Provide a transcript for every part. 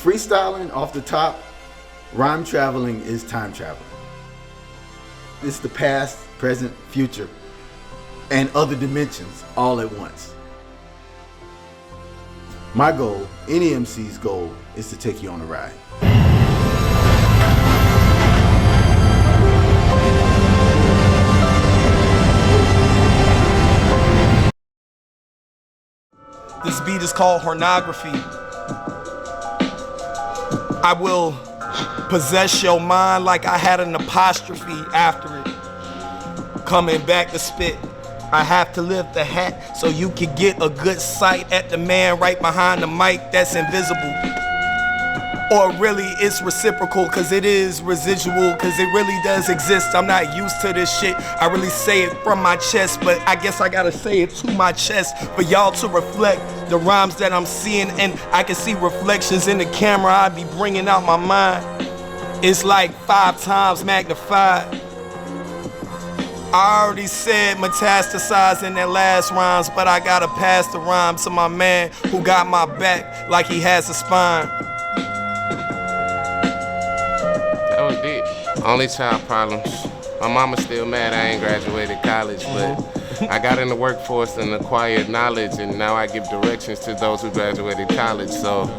Freestyling off the top, rhyme traveling is time traveling. It's the past, present, future, and other dimensions all at once. My goal, any MC's goal, is to take you on a ride. This beat is called Pornography. I will possess your mind like I had an apostrophe after it. Coming back to spit, I have to lift the hat so you can get a good sight at the man right behind the mic that's invisible. Or really it's reciprocal, cause it is residual, cause it really does exist. I'm not used to this shit. I really say it from my chest, but I guess I gotta say it to my chest for y'all to reflect the rhymes that I'm seeing, and I can see reflections in the camera I be bringing out my mind. It's like 5 times magnified. I already said metastasize in that last rhymes, but I gotta pass the rhyme to my man who got my back like he has a spine. That was deep. Only child problems. My mama's still mad I ain't graduated college, but I got in the workforce and acquired knowledge, and now I give directions to those who graduated college. So,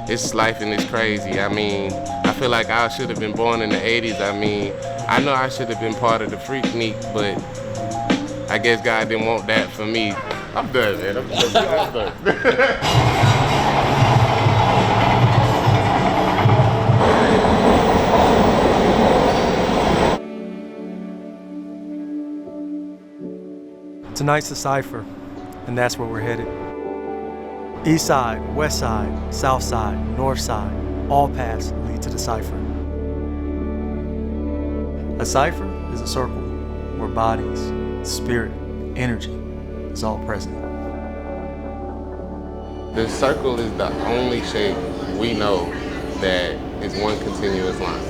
it's life and it's crazy. I mean, I feel like I should have been born in the 80s. I mean, I know I should have been part of the Freaknik, but I guess God didn't want that for me. I'm done, man. I'm done. Tonight's the Cypher, and that's where we're headed. East side, west side, south side, north side, all paths lead to the Cypher. A Cypher is a circle where bodies, spirit, energy is all present. The circle is the only shape we know that is one continuous line.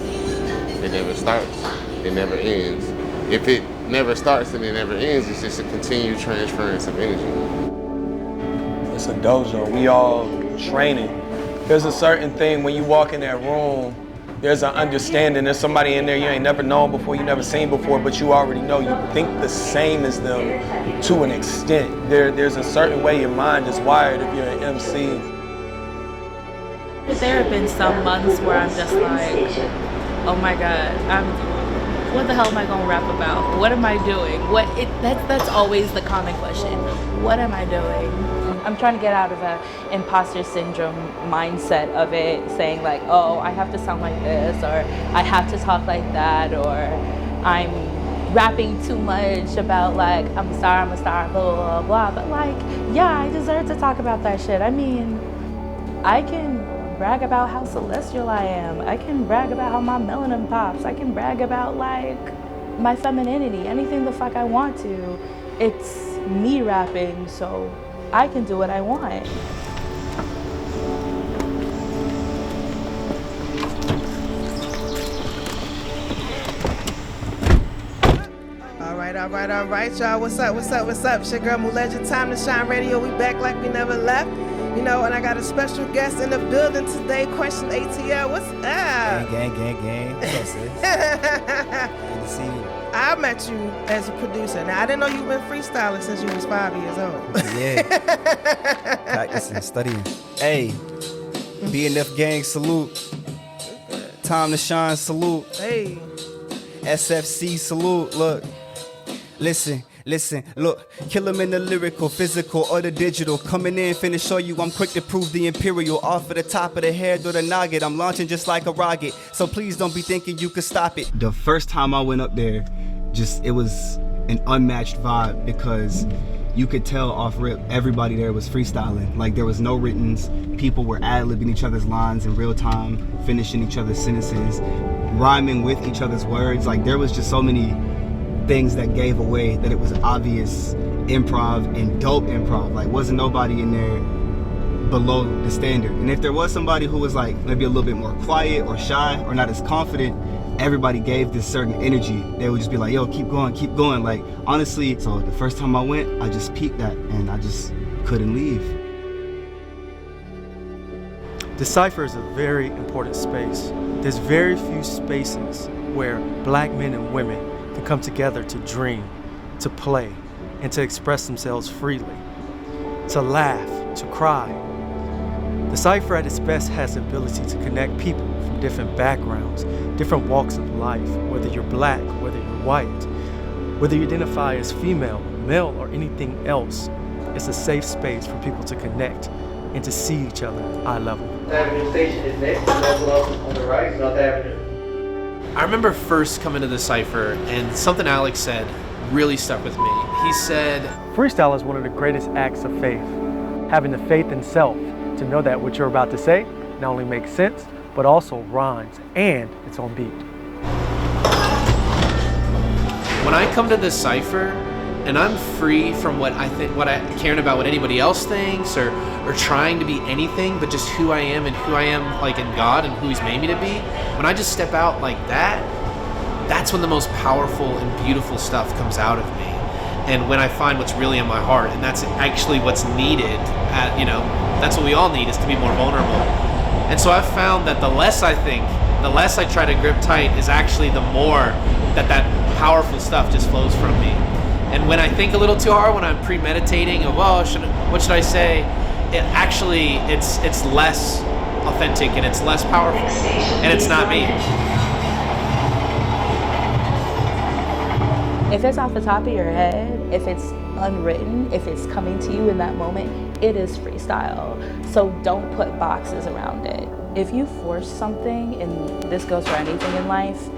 It never starts, it never ends. If it never starts and it never ends, it's just a continued transference of energy. It's a dojo, we all training. There's a certain thing when you walk in that room, there's an understanding. There's somebody in there you ain't never known before, you never seen before, but you already know. You think the same as them to an extent. There's a certain way your mind is wired if you're an MC. There have been some months where I'm just like, oh my God, what the hell am I gonna rap about? What am I doing? That's always the common question. What am I doing? I'm trying to get out of a imposter syndrome mindset of it, saying like, oh, I have to sound like this, or I have to talk like that, or I'm rapping too much about like, I'm a star, blah, blah, blah. But like, yeah, I deserve to talk about that shit. I mean, I can brag about how celestial I am. I can brag about how my melanin pops. I can brag about like my femininity, anything the fuck I want to. It's me rapping, so I can do what I want. All right, y'all. What's up? It's your girl Muleja, Time to Shine Radio. We back like we never left. You know, and I got a special guest in the building today, Question ATL. What's up? Gang. What's up, sis? Good to see you. I met you as a producer. Now, I didn't know you've been freestyling since you was 5 years old. Yeah. Practicing, studying. Hey, BNF gang, salute. Time to Shine, salute. Hey. SFC, salute. Look, listen, look, kill him in the lyrical, physical, or the digital. Coming in, finna show you I'm quick to prove the imperial. Off of the top of the head or the noggin, I'm launching just like a rocket. So please don't be thinking you could stop it. The first time I went up there, it was an unmatched vibe because you could tell off rip, everybody there was freestyling. Like there was no writtens, people were ad-libbing each other's lines in real time, finishing each other's sentences, rhyming with each other's words. Like there was just so many things that gave away that it was obvious improv and dope improv. Like wasn't nobody in there below the standard. And if there was somebody who was like maybe a little bit more quiet or shy or not as confident, everybody gave this certain energy. They would just be like, yo, keep going. Like honestly, so the first time I went, I just peeped that and I just couldn't leave. The Cypher is a very important space. There's very few spaces where black men and women can come together to dream, to play, and to express themselves freely, to laugh, to cry. The Cypher at its best has the ability to connect people from different backgrounds, different walks of life, whether you're black, whether you're white, whether you identify as female, male, or anything else. It's a safe space for people to connect and to see each other eye level. Avenue Station is next, level up on the right, North Avenue. I remember first coming to the Cypher, and something Alex said really stuck with me. He said, Freestyle is one of the greatest acts of faith. Having the faith in self to know that what you're about to say not only makes sense, but also rhymes and it's on beat. when I come to the Cypher, and I'm free from what I caring about what anybody else thinks or trying to be anything but just who I am and who I am like in God and who He's made me to be. When I just step out like that, that's when the most powerful and beautiful stuff comes out of me. And when I find what's really in my heart, and that's actually what's needed, that's what we all need, is to be more vulnerable. And so I've found that the less I think, the less I try to grip tight, is actually the more that powerful stuff just flows from me. And when I think a little too hard, when I'm premeditating, what should I say? It's less authentic and it's less powerful, and it's not me. If it's off the top of your head, if it's unwritten, if it's coming to you in that moment, it is freestyle. So don't put boxes around it. If you force something, and this goes for anything in life,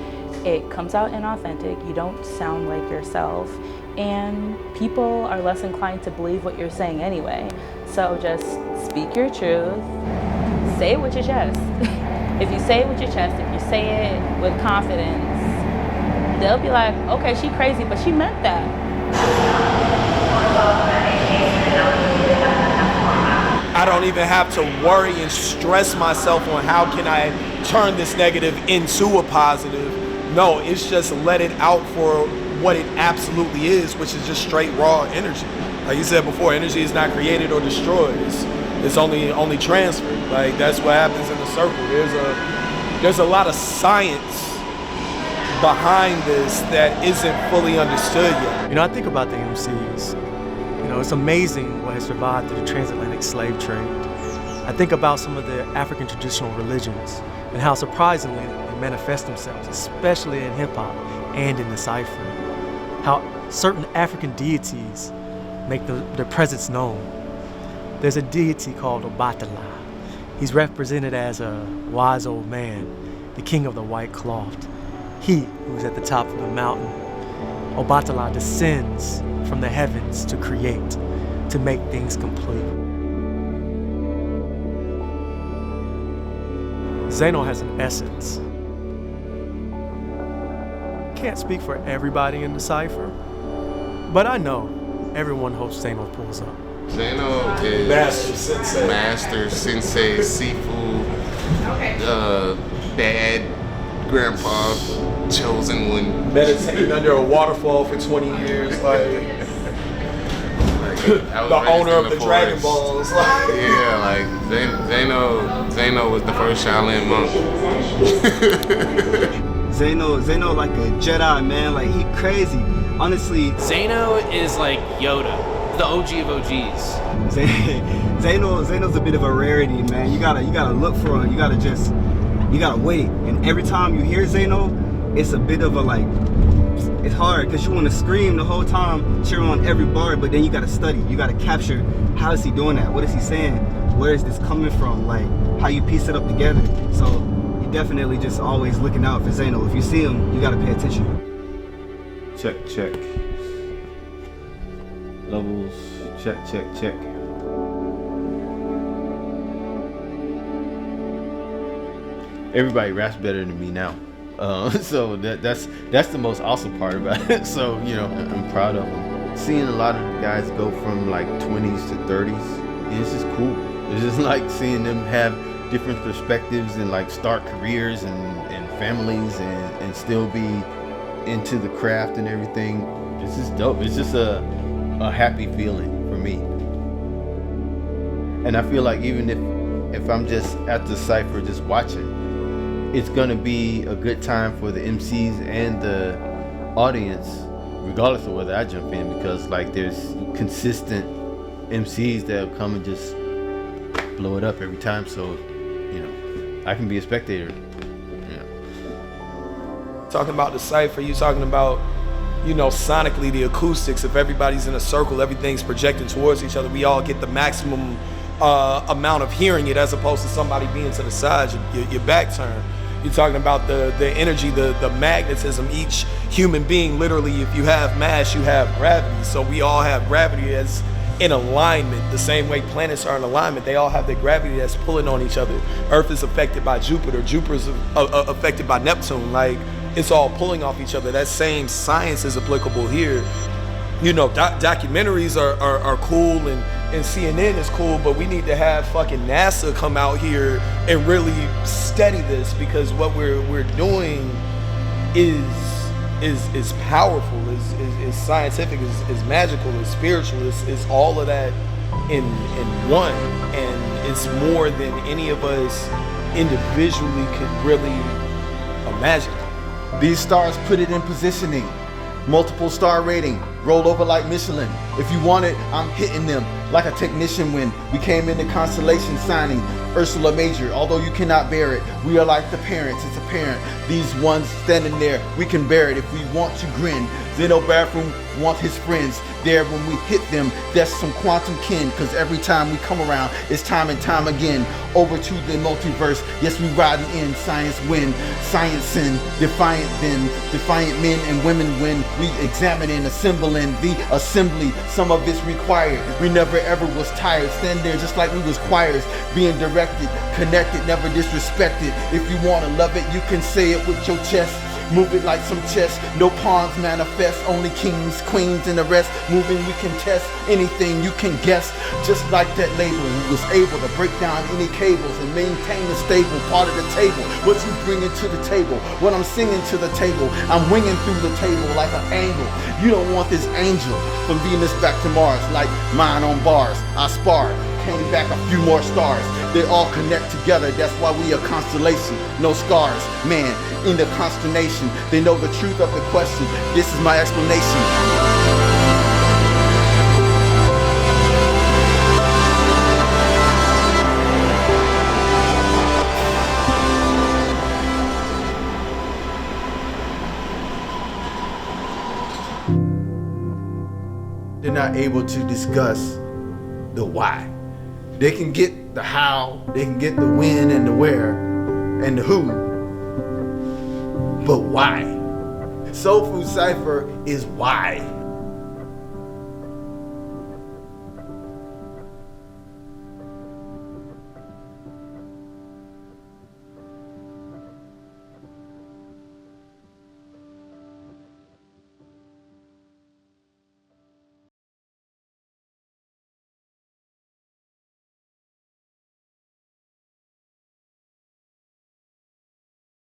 it comes out inauthentic, you don't sound like yourself, and people are less inclined to believe what you're saying anyway. So just speak your truth, say it with your chest. If you say it with your chest, if you say it with confidence, they'll be like, okay, she crazy, but she meant that. I don't even have to worry and stress myself on how can I turn this negative into a positive. No, it's just let it out for what it absolutely is, which is just straight raw energy. Like you said before, energy is not created or destroyed. It's only transferred. Like that's what happens in the circle. There's a lot of science behind this that isn't fully understood yet. I think about the MCs. It's amazing what has survived through the transatlantic slave trade. I think about some of the African traditional religions and how surprisingly they manifest themselves, especially in hip-hop and in the Cypher. How certain African deities make their presence known. There's a deity called Obatala. He's represented as a wise old man, the king of the white cloth. He who's at the top of the mountain. Obatala descends from the heavens to create, to make things complete. Zeno has an essence. Can't speak for everybody in the Cypher, but I know everyone hopes Zeno pulls up. Zeno is Master Sensei, Sifu, Dad, Grandpa, Chosen One. Meditating under a waterfall for 20 years, the owner of the Dragon Balls. Zeno was the first Shaolin monk. Zeno like a Jedi, man. Like, he crazy. Honestly, Zeno is like Yoda, the OG of OGs. Zeno's a bit of a rarity, man. You gotta look for him. You gotta wait. And every time you hear Zeno, it's a bit of a it's hard because you want to scream the whole time, cheer on every bar, but then you gotta study. You gotta capture, how is he doing that? What is he saying? Where is this coming from? Like, how you piece it up together. So you definitely just always looking out for Zeno. If you see him, you gotta pay attention. Check. Levels, check. Everybody raps better than me now. So that's the most awesome part about it. So, I'm proud of them. Seeing a lot of the guys go from 20s to 30s, it's just cool. It's just like seeing them have different perspectives and start careers and families and still be into the craft and everything. It's just dope. It's just a happy feeling for me. And I feel like even if if I'm just at the Cypher just watching, it's gonna be a good time for the MCs and the audience, regardless of whether I jump in, because like there's consistent MCs that'll come and just blow it up every time. So, I can be a spectator. Talking about the Cypher, you talking about, sonically the acoustics. If everybody's in a circle, everything's projecting towards each other, we all get the maximum amount of hearing it, as opposed to somebody being to the side, your back turned. You're talking about the energy, the magnetism. Each human being, literally, if you have mass, you have gravity. So we all have gravity as in alignment. The same way planets are in alignment, they all have the gravity that's pulling on each other. Earth is affected by Jupiter. Jupiter's affected by Neptune. Like, it's all pulling off each other. That same science is applicable here. Documentaries are cool and CNN is cool, but we need to have fucking NASA come out here and really steady this, because what we're doing is powerful, is scientific, is magical, is spiritual, is all of that in one, and it's more than any of us individually could really imagine. These stars put it in positioning. Multiple star rating, roll over like Michelin. If you want it, I'm hitting them like a technician when we came into constellation signing Ursula Major. Although you cannot bear it, we are like the parents, it's apparent. These ones standing there, we can bear it if we want to grin. Zeno Bathroom want his friends there when we hit them. That's some quantum kin, cause every time we come around, it's time and time again. Over to the multiverse, yes, we riding in, science win, science sin, defiant men and women when we examining, assembling the assembly. Some of it's required, we never ever was tired, stand there just like we was choirs, being directed, connected, never disrespected. If you wanna love it, you can say it with your chest. Move it like some chess, no pawns manifest, only kings, queens, and the rest. Moving, we can test anything you can guess. Just like that label, we was able to break down any cables and maintain the stable part of the table. What you bringing to the table, what I'm singing to the table, I'm winging through the table like an angle. You don't want this angel from Venus back to Mars, like mine on bars. I sparred, came back a few more stars. They all connect together, that's why we a constellation. No scars, man, in the consternation. They know the truth of the question. This is my explanation. They're not able to discuss the why. They can get the how, they can get the when and the where and the who, but why? Soul Food Cypher is why.